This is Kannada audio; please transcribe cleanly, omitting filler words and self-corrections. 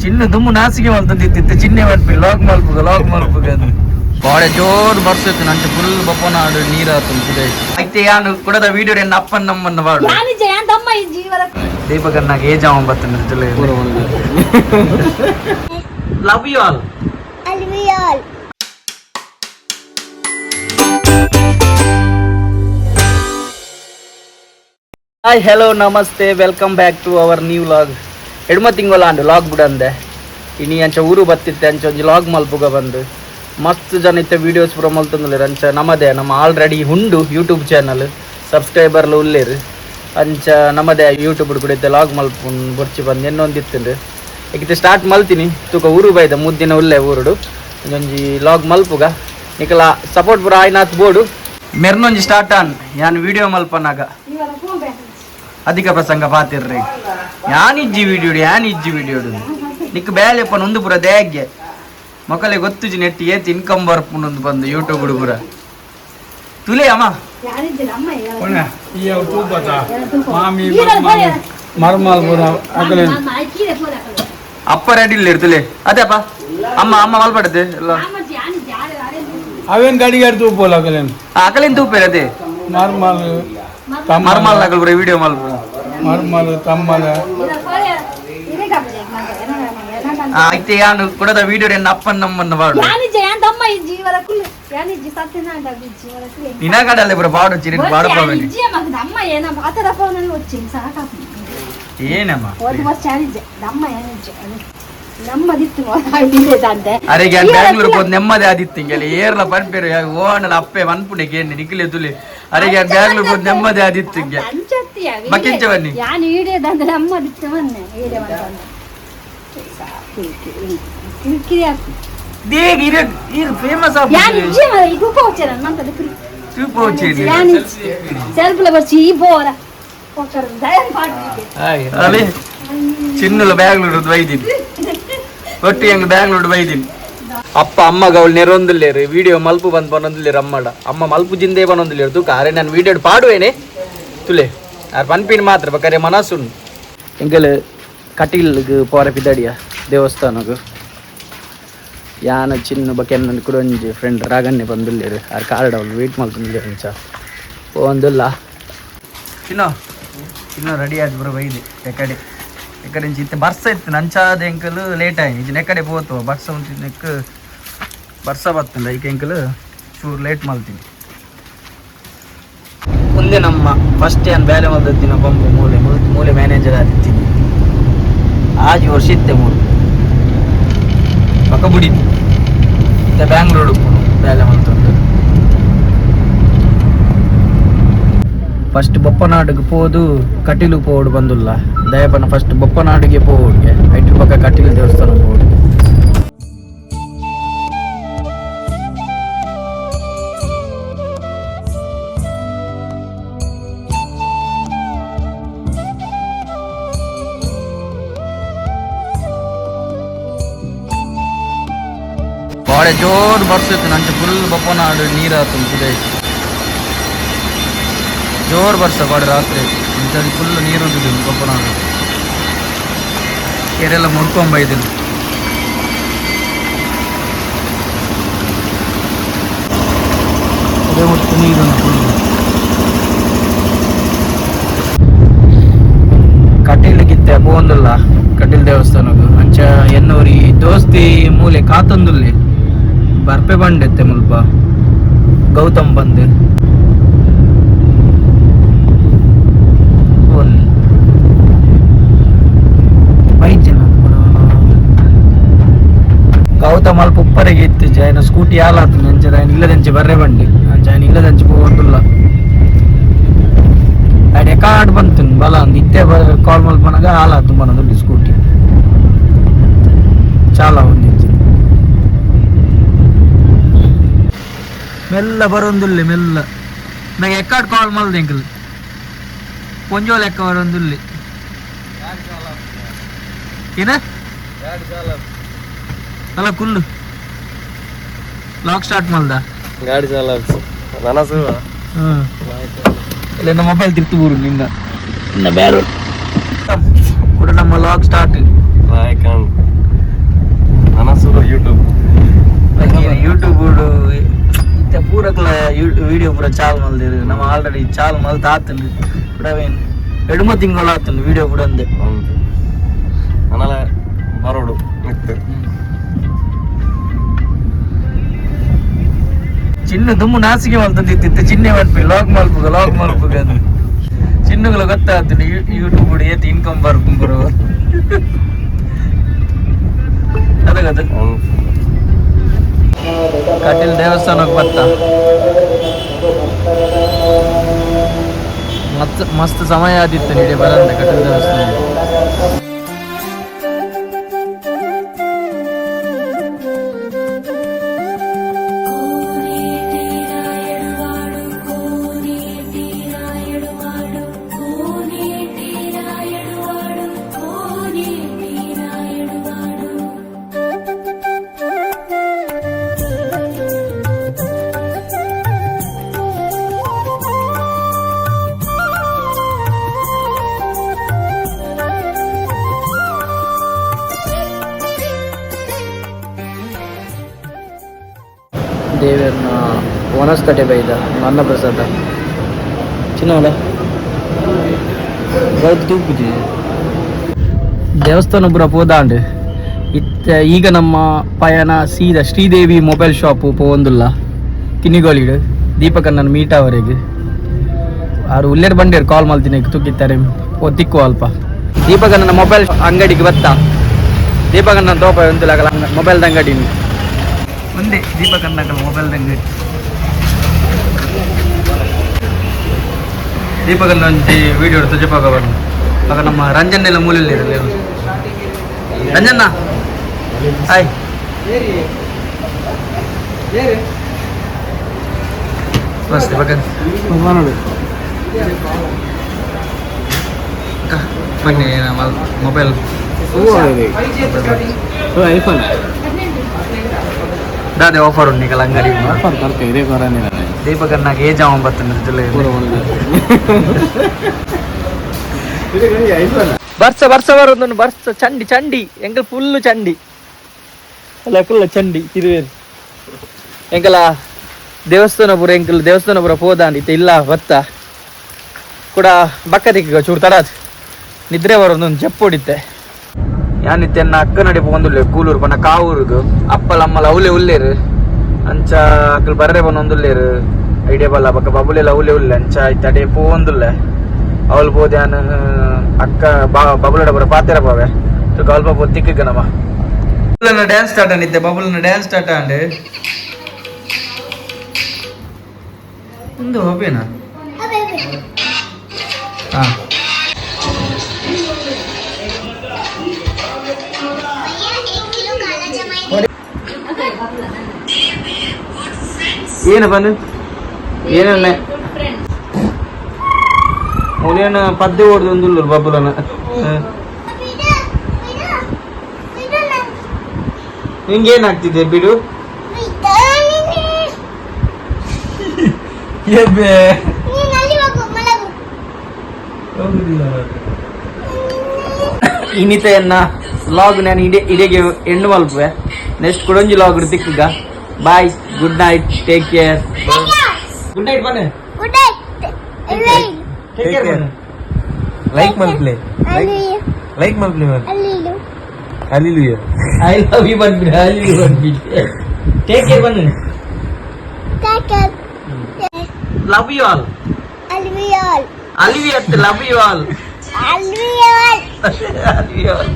ಚಿನ್ನ ದುಮ್ಮು ನಾಸಿಗೆ ಮಲ್ತಂದಿತ್ತು ಚಿನ್ನೆ ಮಲ್ಪಿ ಲಾಕ್ ಮಲ್ಪುಗ ಬಾಳೆ ಜೋರು ಬರ್ಸತ್ತು ನಂಚ ಫುಲ್ ಬಪ್ಪನಾಡು ನೀರಾತು ಐತೆ ಯಾನು ಕುಡದ ವಿಡಿಯೋ ಎನ್ನ ಅಪ್ಪನ ನಮ್ಮನ್ನ ಬಾಡು ದೀಪಕನ್ನಾಗ ಏಜಾವ ಬರ್ತದೆ love you all hi hello ನಮಸ್ತೆ welcome back to our new vlog ಎಡ್ಮ ತಿಂಗೊಲಾಂಡು ಲಾಗ್ ಬಿಡಂದೆ ಇನಿ ಅಂಚ ಊರು ಬತ್ತಿತ್ತೆ ಅಂಚ ಒಂಜಿ ಲಾಗ್ ಮಲ್ಪುಗ ಬಂದು ಮಸ್ತ್ ಜನ ಇತ್ತೆ ವೀಡಿಯೋಸ್ ಪೂರ ಮಲ್ತಂದುಲ್ಲೇರು ಅಂಚ ನಮ್ಮದೇ ನಮ್ಮ ಆಲ್ರೆಡಿ ಉಂಡು ಯೂಟ್ಯೂಬ್ ಚಾನಲ್ ಸಬ್ಸ್ಕ್ರೈಬರ್ಲು ಉಳ್ಳೇರು ಅಂಚ ನಮ್ಮದೇ ಯೂಟ್ಯೂಬ್ ಕೂಡ ಇತ್ತೆ ಲಾಗ್ ಮಲ್ಪು ಬೊರ್ಚಿ ಬಂದು ಇನ್ನೊಂದಿತ್ತು ಈಗ ಸ್ಟಾರ್ಟ್ ಮಲ್ತೀನಿ ತೂಕ ಊರು ಬೈದ ಮುದ್ದಿನ ಉಲ್ಲೆ ಊರುಡು ಒಂಜಿ ಲಾಗ್ ಮಲ್ಪುಗ ನಿಕಲ ಸಪೋರ್ಟ್ ಪೂರ ಆಯ್ನಾತ್ ಬೋಡು ಮೆರ್ನೊಂಜಿ ಸ್ಟಾರ್ಟ್ ಆನ್ ಯಾನ್ ವಿಡಿಯೋ ಮಲ್ಪನಾಗ ಅಧಿಕ ಪ್ರಸಂಗ ಪಾತಿರ್ರಿ ಯಾನಿಜ್ಜಿ ವಿಡಿಯೋಡು ನಿಕ್ ಬೇಲೆಪ್ಪನ ಒಂದು ಪುರ ದೇಗ್ಗೆ ಮಕ್ಕಳೇ ಗೊತ್ತುಜಿ ನೆಟ್ಟಿ ಏತ್ ಇನ್ಕಮ್ ಬರ್ಪುನೊಂದು ಬಂದು ಯೂಟ್ಯೂಬ್ ಪುರ ತುಲೆ ಅಮ್ಮ ಅಪ್ಪ ರೆಡಿ ಇಲ್ಲ ತುಲೆ ಅದೇ ಅಪ್ಪ ಅಮ್ಮ ಅಮ್ಮ ಮಲ್ಪಡದೆ ಎಲ್ಲ ಅವೇನ್ ಗಾಡಿ ತೂಪೋಲ್ಲ ಅಕಲೇನ್ ತೂಪೇರ ಅದೇ ಮರ್ಮಲ್ ನಗಲ್ ಪುರ ವಿಡಿಯೋ ಮಲ್ಪ ಮರ್ಮಲ್ ತಮ್ಮಲ ಐತೆ ಯಾನು ಕುಡದ ವಿಡಿಯೋ ಎನ್ನ ಅಪ್ಪನ ನಮ್ಮನ್ನ ಬಾಡು ನಿನಗಡಲ್ಲ ಪುರ ಬಾಡು ಚಿರಿ ಬಾಡಪ್ಪ ಏನಮ್ಮ ಅರೆ ಬ್ಯಾಂಗ್ಳೂರ್ ಹೋದ್ ನೆಮ್ಮದಿ ಆದಿತ್ತು ಹಿಂಗೆಲ್ಲ ಏರ್ಲ ಪನ್ಪೇರು ಓಣಲ ಅಪ್ಪೆ ಮನ್ಪುಣೆ ಕೇಳಿ ನಿಕ್ಲೆ ತುಲಿ ಅರೆ ಬ್ಯಾಂಗ್ಳೂರ್ ಹೋದ್ ನೆಮ್ಮದಿ ಆದಿತ್ತು ಹಿಂಗೆ ಮಕ್ಕೆಂಚ ಬನ್ನಿ ಫೇಮಸ್ ಚಿನ್ನಲ ಬ್ಯಾಂಗ್ಳೂರ್ ಬೈದಿನಿ ಒಟ್ಟು ಹೆಂಗ್ ಬ್ಯಾಂಗ್ಳೂರ್ ಬೈದಿನಿ ಅಪ್ಪ ಅಮ್ಮಗ ಅವಳು ನೆರೊಂದಿಲ್ಲೇರು ವಿಡಿಯೋ ಮಲ್ಪು ಬಂದು ಬನ್ನೊಂದಿಲ್ಲೇರು ಅಮ್ಮ ಮಲ್ಪು ಜಿಂದೆ ಬನ್ನೊಂದಿಲ್ಲೇರು ತೂಕ ಅರೆ ನಾನು ವಿಡಿಯೋ ಪಾಡುವೇನೆ ತುಲೆ ಯಾರು ಪನ್ಪಿನ ಮಾತ್ರ ಬೇಕಾರೆ ಮನಸ್ಸುಂಡು ಎಂಕಲ್ ಕಟೀಲ್ಗೆ ಪೋರ ಪಿದಡಿಯ ದೇವಸ್ಥಾನಗೂ ಯಾನ ಚಿನ್ನ ಬಕೆನ್ನ ಕೂಡ ಒಂಜಿ ಫ್ರೆಂಡ್ ರಾಗನ್ನೆ ಬಂದಿಲ್ಲೇರು ಯಾರು ಕಾರ್ಡ್ ಅವಳು ವೆಯ್ಟ್ ಮಾಡ್ಕೊಂಡಿಲ್ಲ ಅಂಚ ಒಂದಿಲ್ಲ ಚಿನ್ನ ರೆಡಿ ಆಯ್ತು ಬರೋ ಬೈದೆ ಎಕಡೆ ಇತ್ತೆ ಬರ್ಸ ಇತ್ತು ನಂಚಾದ ಎಂಕಲು ಲೇಟ್ ಆಗಿ ಇದು ನೆಕ್ಕಡೆ ಪೋತು ಬರ್ಸ ಉಂಟು ನೆಕ್ ಬರ್ಸ ಬರ್ತಂಡ ಈಗ ಎಂಕಲು ಚೂರು ಲೇಟ್ ಮಾಡ್ತೀನಿ ಮುಂದೆ ನಮ್ಮ ಫಸ್ಟ್ ಏನು ಬೇಲೆ ಮಲ್ದಿನ ಪಂಪು ಮೂಲೆ ಮ್ಯಾನೇಜರ್ ಆದಿತ್ತೀನಿ ಆಜು ವರ್ಷ ಇತ್ತೆ ಮೂರು ಪಕ್ಕ ಬುಡಿನಿ ಇತ್ತೆ ಬ್ಯಾಂಗ್ಳೂರು ಬೇಲೆ ಮಲ್ತುಂಡು ಫಸ್ಟ್ ಬೊಪ್ಪನಾಡಿಗೆ ಪೋದು ಕಟೀಲು ಪೋಡು ಬಂದುಲ್ಲ ದಯಪನ ಫಸ್ಟ್ ಬೊಪ್ಪನಾಡಿಗೆ ಪೋಡ್ಗೆ ಐಟಿ ಪಕ್ಕ ಕಟೀಲು ದೇವಸ್ಥಾನ ಪೋಡು ಬಾಳೆ ಜೋರು ಬರ್ಸಿತ್ತು ನಂಚ ಫುಲ್ ಬೊಪ್ಪನಾಡು ನೀರಾತು ಇದೆ ಜೋರು ಬರ್ಸ ಬಾಡಿ ರಾತ್ರಿ ಇಂಥದ್ದು ಫುಲ್ ನೀರು ಉಂಟಿದ್ದು ಬೊಪ್ಪನಾಡು ಕೆರೆಲ್ಲ ಮುಡ್ಕೊಂಬೈದಿಲ್ಲ ಅದೇ ಒಟ್ಟು ನೀರು ಫುಲ್ ಕಟೀಲಿಗಿತ್ತೆ ಬೋಂದಿಲ್ಲ ಕಟೀಲ್ ದೇವಸ್ಥಾನದ್ದು ಅಂಚ ಎನ್ನೂರಿ ದೋಸ್ತಿ ಮೂಲೆ ಕಾತೊಂದುಲ್ಲಿ ಬರ್ಪೆ ಬಂಡೆತ್ತೆ ಮುಲ್ಪ ಗೌತಮ್ ಬಂದು ಗೌತಮ್ ಅಲ್ಪ ಉಪ್ಪರಿಗೆ ಇತ್ತು ಜೈನ ಸ್ಕೂಟಿ ಹಾಲಾತು ಅಂಚೆ ఆయన ಇಲ್ಲದಂಚೆ ಬರ್ರೆ ಬಂಡಿ ಅಂಚೆ ಇಲ್ಲದಂಚೆ ಹೋಗಂದಿಲ್ಲ ರೆಕಾರ್ಡ್ ಬಂತು ಬಲ ಒಂದು ಇತ್ತೆ ಕಾಲ್ ಮಲ್ಪನಾಗ ಹಾಲಾತು ಬನ್ನದುಂಟು ಸ್ಕೂಟಿ ಚಾಲ ಒಂದಿತ್ತು ಮೆಲ್ಲ ಬರೋಂದುಲ್ಲೆ ಮೆಲ್ಲ ನಂಗೆ ಎಕ್ಕಾಡ್ ಕಾಲ್ ಮಲ್ದೆ ಅಂಕಲ್ ಕೊಂಜೋ ಲೆಕ್ಕ ಬರೋಂದುಲ್ಲೆ ಏನ ಅಲ್ಲ ಕುಲ್ಲು ಲಾಕ್ ಸ್ಟಾರ್ಟ್ ಮಲ್ದ ಗಾಡಿ ಚಾಲ ನನಸು ಇಲ್ಲ ನಮ್ಮ ಮೊಬೈಲ್ ತಿರ್ತು ಬೂರು ನಿನ್ನ ಬೇರೆ ಕೂಡ ನಮ್ಮ ಲಾಕ್ ಆಲ್ರೆಡಿ ಚಾಲ್ ಮಲ್ತ ಆತಂಡು ಬಿಡವೇನು 2 ತಿಂಗಳು ಆತಂಡು ವಿಡಿಯೋ ಕೂಡ ಅಂದೆ ಅನಲ ಬರೋಡು ಮಿತ್ತು ಚಿನ್ನು ದುಮ್ಮು ನಾಸಿಗೆ ಮಲ್ತಂದಿತ್ತು ಚಿನ್ನೆ ಮಾಡ್ಬೇಕು ಲಾಗ್ ಮಲ್ಪುಗ ಅದು ಚಿನ್ನುಗಳು ಗೊತ್ತಾಗ್ತದೆ ಯೂಟ್ಯೂಬ್ ಕೂಡ ಏತ್ ಇನ್ಕಮ್ ಬರೋ ಅದಾಗದು ಕಟೀಲ್ ದೇವಸ್ಥಾನಕ್ಕೆ ಬತ್ತ ಮಸ್ತ್ ಸಮಯ ಆದಿತ್ತು ನೀಡಿ ಬರಂದೆ ಕಟೀಲ್ ದೇವಸ್ಥಾನ ದೇವರನ್ನ ವನಸ್ತಟೆ ಬೈದ ಅನ್ನಪ್ರಸಾದ ಚಿನ್ನವಲ್ಲ ತೂಪುಜಿ ದೇವಸ್ಥಾನ ಪೂರ ಪೋದಾಂಡ್ ಈಗ ನಮ್ಮ ಪಯಣ ಸೀದಾ ಶ್ರೀದೇವಿ ಮೊಬೈಲ್ ಶಾಪು ಪೋಂದುಲ್ಲ ಕಿನ್ನಿಗೋಳಿಡು ದೀಪಕಣ್ಣನ ಮೀಟ್ ಅವರೆಗೆ ಅವ್ರು ಉಲ್ಲೇರ್ ಬಂಡೇರು ಕಾಲ್ ಮಾಡ್ತೀನಿ ತುಕ್ಕಿತ್ತಾರೆ ಓ ತಿಕ್ಕು ಅಲ್ಪ ದೀಪಕಣ್ಣನ ಮೊಬೈಲ್ ಅಂಗಡಿಗೆ ಬತ್ತಾ ದೀಪಕಣ್ಣನ ತೋಪ ಒಂದಿಲ್ಲ ಮೊಬೈಲ್ದ ಅಂಗಡಿ ಒಂದೇ ದೀಪಕಣ್ಣನ ಮೊಬೈಲ್ದ ಅಂಗಡಿ ದೀಪಕಣ್ಣ ಒಂಜಿ ವಿಡಿಯೋ ತುಜಪಾಗ ಬರೋದು ಆಗ ನಮ್ಮ ರಂಜನ್ ಎಲ್ಲ ಮೂಲೆಯಲ್ಲಿ ಇರಲಿ ರಂಜನ್ನ ಹಾಯ್ ಬಸ್ ದೀಪಕನ್ ನೋಡು ಬನ್ನಿ ಮೊಬೈಲ್ ಐಫೋನ್ ದಾದೆ ಆಫರ್ ಉಂಟು ಈಗ ಅಂಗಡಿ ದೀಪಕನ್ನಾಗ ಏಜ್ ಆಗ ಬರ್ತದೆ ಬರ್ಸ ಬರೋದೊಂದು ಬರ್ಸ ಚಂಡಿ ಎಂಕಲ್ ಫುಲ್ಲು ಚಂಡಿ ಅಲ್ಲ ಚಂಡಿ ತಿರುವೇರು ಎಂಕಲ ದೇವಸ್ಥಾನ ಪುರ ಪೋದಾಂಡಿತ್ತೆ ಇಲ್ಲ ಬತ್ತ ಕೂಡ ಬಕ್ಕ ತಿಕ್ಕ ಚೂರು ತಡಾತ್ ನಿದ್ರೆ ಬರೋದೊಂದು ಜಪ್ಪು ಹೊಡಿತೆ ಯಾನಿತ್ತೆ ಅನ್ನ ಅಕ್ಕ ನಡಿ ಪೋಂದುಲ್ಲೆ ಕೂಲೂರು ಪನ್ನ ಕಾವೂರುಗು ಅಪ್ಪಲ ಅಮ್ಮಲ ಅವಲೆ ಉಲ್ಲೇರು ಅಂಚ ಅಕ್ಕಲ್ ಬರ್ರೆ ಬಂದೊಂದುಲ್ಲೇರು ಐಡಿಯಾ ಬಲ್ಲ ಬಕ್ಕ ಬಬುಲೆಲ್ಲ ಅವಲೆ ಉಲ್ಲೆ ಅಂಚ ಆಯ್ತು ಅಡೆ ಪೋಂದುಲ್ಲೆ ಅವಳು ಬೋದ್ಯಾನ ಅಕ್ಕ ಬಬುಲಡ ಬರ ಪಾತೆರ ಬಾವೆ ಅಲ್ಪ ಪೊತ್ತಿಕ್ಕ ನಮ್ಮ ಡ್ಯಾನ್ಸ್ ಸ್ಟಾರ್ಟ್ ಅನಿದ್ದೆ ಬಬುಲ್ನ ಡ್ಯಾನ್ಸ್ ಸ್ಟಾರ್ಟ್ ಅಂಡ್ ಒಂದು ಹೋಬೇನಾ ಹಾ ಏನು ಬಂದು ಏನ ಅವನೇನು ಪದ್ದೆ ಓಡ್ದೊಂದು ಬಬ್ಬುಲನ ನಿಂಗೇನಾಗ್ತಿದೆ ಬಿಡು ಇನ್ನಿತೆಯನ್ನ ಲಾಗ್ ನಾನು ಇಡೆಗೆ ಎಂಡು ಮಲ್ಪುವೆ ನೆಕ್ಸ್ಟ್ ಕೊಡೊಂಜಿ ಲಾಗ್ ತಿಕ್ಕಗ bye good night take care good night ಬನ್ನಿ ಲೈಕ್ ಮಲ್ಪ್ಲೆ ಲೈಕ್ ಮಲ್ಪ್ಲೆ Hallelujah. I love you ಬಂದ್ಬಿಡಿ Hallelujah ಬಂದ್ಬಿಡಿ ಟೇಕ್ ಕೇರ್ ಬನ್ನಿ ಲವ್ ಯು ಆಲ್ ಅಲ್ವಿ ಅತ್ ಲವ್ ಯು ಆಲ್ ಅಲ್ವಿ ಆಲ್